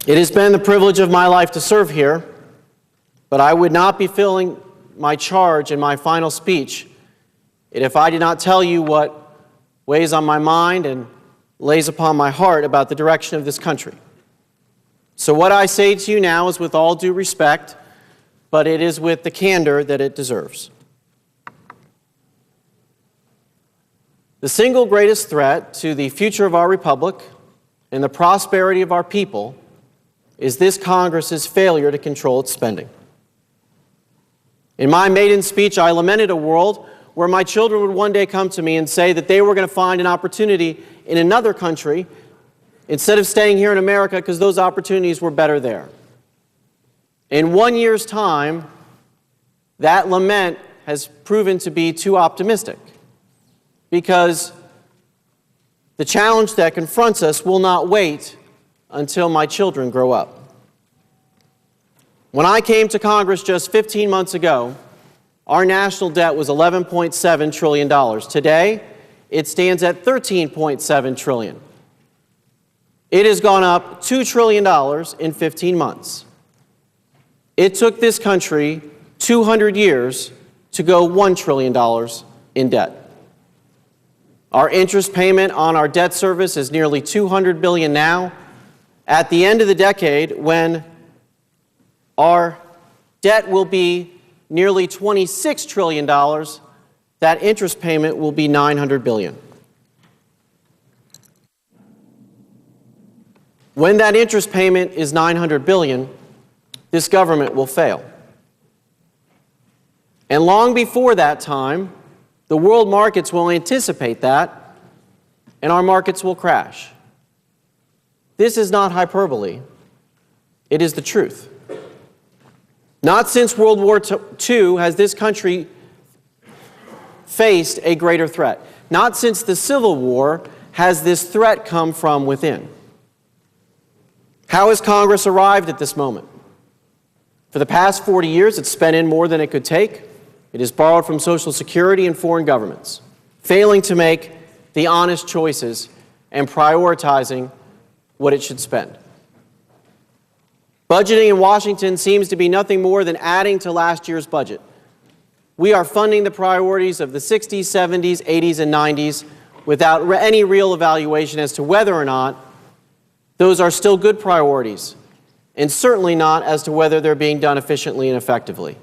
It has been the privilege of my life to serve here, but I would not be filling my charge in my final speech if I did not tell you what weighs on my mind and lays upon my heart about the direction of this country. So what I say to you now is with all due respect, but it is with the candor that it deserves. The single greatest threat to the future of our republic and the prosperity of our people is this Congress's failure to control its spending. In my maiden speech, I lamented a world where my children would one day come to me and say that they were going to find an opportunity in another country instead of staying here in America because those opportunities were better there. In 1 year's time, that lament has proven to be too optimistic because the challenge that confronts us will not wait until my children grow up. When I came to Congress just 15 months ago, our national debt was $11.7 trillion. Today, it stands at $13.7 trillion. It has gone up $2 trillion in 15 months. It took this country 200 years to go $1 trillion in debt. Our interest payment on our debt service is nearly $200 billion now. At the end of the decade, when our debt will be nearly $26 trillion, that interest payment will be $900 billion. When that interest payment is $900 billion, this government will fail. And long before that time, the world markets will anticipate that, and our markets will crash. This is not hyperbole. It is the truth. Not since World War II has this country faced a greater threat. Not since the Civil War has this threat come from within. How has Congress arrived at this moment? For the past 40 years, it's spent in more than it could take. It has borrowed from Social Security and foreign governments, failing to make the honest choices and prioritizing what it should spend. Budgeting in Washington seems to be nothing more than adding to last year's budget. We are funding the priorities of the 60s, 70s, 80s, and 90s without any real evaluation as to whether or not those are still good priorities, and certainly not as to whether they're being done efficiently and effectively.